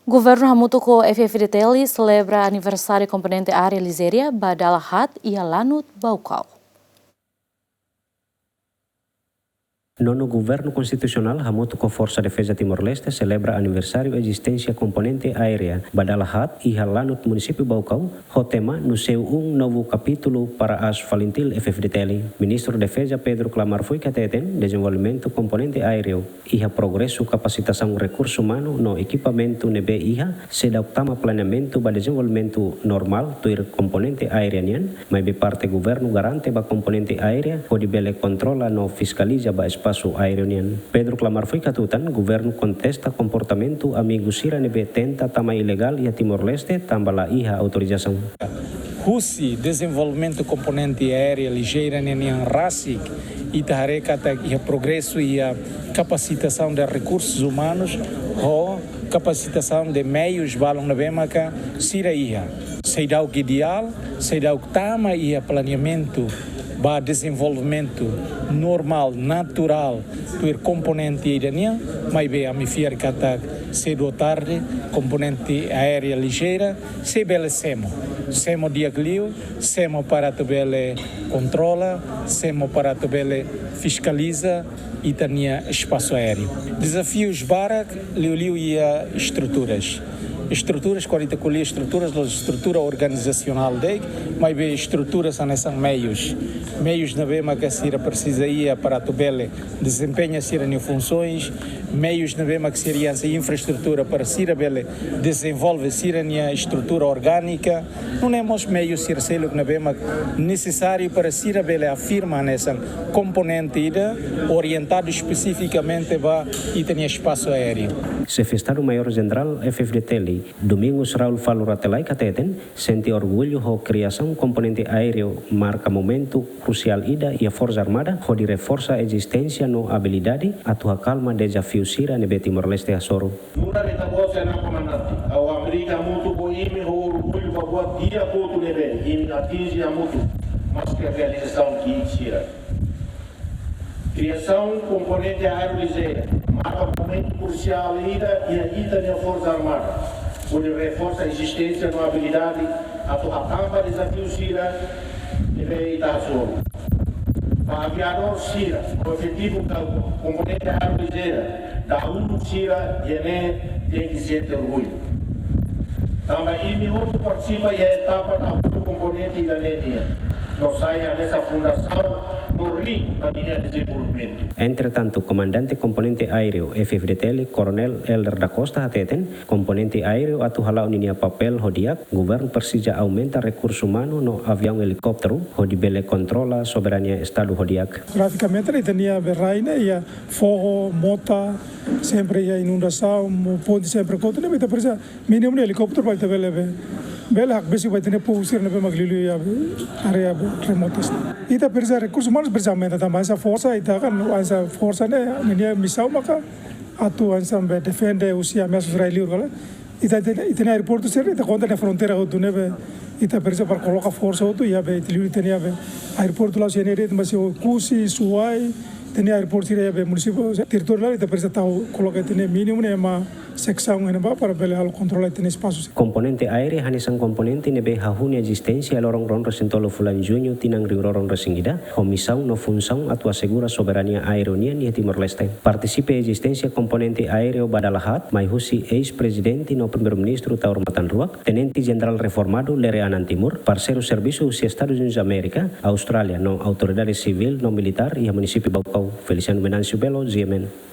Governu hamutuk F-FDTL selebra aniversário Komponente Ae Lije dala Iha Lanud Baucau. Nono Governo Constitucional hamutuk Força Defesa Timor-Leste celebra aniversário existência Komponente Aérea badala Iha Lanud Município Baucau, o tema no seu novo capítulo para as falintil F-FDTL. Ministro Defesa Pedro Clamar foi cateten desenvolvimento Komponente Aéreo, Iha progresso capacitação recurso humano no equipamento nebe Iha, seda utama planeamento ba desenvolvimento normal tuir Komponente Aérea nian, mas be parte Governo garante ba Komponente Aérea o dibele controla no fiscaliza ba espaço aéreo nian. Pedro Clamar foi catutan, Governo contesta comportamento amigo sira nebe tenta tama ilegal e a Timor-Leste tambala Iha autorização. Husi desenvolvimento Komponente Aérea ligeira nian rasik e tarekata e progresso e a capacitação de recursos humanos ou capacitação de meios balão na bemaca sira Iha. Seidau ideal, seidau tama e a planeamento ba desenvolvimento normal, natural, do Komponente Aérea, mas bem a me fiar kata cedo ou tarde, Komponente Aérea ligeira, se bele semo diaglio, semo para tu bele controla, semo para tu bele fiscaliza e tania espaço aéreo. Desafios barak, liu e estruturas. Estruturas, quando colher estruturas, a estrutura organizacional dele, mas bem estruturas são meios. Meios na bema que a Sira precisa ir para tu bele desempenha Sira em funções, meios na bema que seria essa infraestrutura para Sira bele desenvolve Sira a estrutura orgânica, não temos meios Sira selo na bema necessário para Sira bele afirma nessa componente orientado especificamente para e ter espaço aéreo. Secretário Maior General F-FDTL, Domingos Raul Faluratelai cateten, sente orgulho ho criação Komponente Aéreo marca momento crucial ida e a Força Armada, ho de reforça a existência no habilidade, atua calma desafio sira nebe Timor-Leste Açoro. Nuna de tabosa na comandante, ao América muito com ime ho orgulho para boa dia todo nebe, ime atinge a muito, mas que a realização que sira. Criação Komponente Aéreo ligeira, marca momento crucial ida e a ida na Força Armada, onde reforça a existência na habilidade, atua calma desafio sira nebe Açoro. Para aviador sira, o objetivo da Komponente Aéreo ligeira, da sira e tem que ser de orgulho. Também e outro participa e a etapa da Komponente da linha. Nós saímos dessa fundação no Rio da linha de desenvolvimento. Entretanto, comandante Komponente Aéreo F-FDTL, Coronel Elder da Costa hateten, Komponente Aéreo atu halau ninia papel hodiak, Governo persija aumenta recurso humano no avião helicóptero, hodi bele controla soberania estado hodiak. Graficamente ele tinha berraina e a fogo, mota, sempre a inundação, ponte sempre conta, né? Então precisa mínimo de helicóptero para ter bele hak besi vai ter pusir na maglilu e área remotas. Ita precisa recursos humanos precisa aumenta também essa força ita kan essa força né ninia missão maka atu ansam defende os ameaças israelianos kala ita tem aeroporto ser ita conta na fronteira do neve ita precisa para colocar força outro e a itiliu tem aeroporto lá se nere mas o cusi suai tem aeroporto sira be município territorial ita precisa colocar tem mínimo né uma secção para bele al controlar tem espaço. Komponente Aérea hanisang komponente nebe hahuni existência lorong ron resentolo fulan junho tinang riurorong resingida, homissão no função atua segura soberania aeronian e Timor-Leste. Participe existência Komponente Aéreo badala mai husi ex-presidente no primeiro-ministro Taur Matan Ruak, tenente general reformado Lereanan Timur, parceiro serviço usia Estados Unidos da América, Austrália no autoridade civil no militar e a município Baucau. Feliciano Venancio Belo, GMN.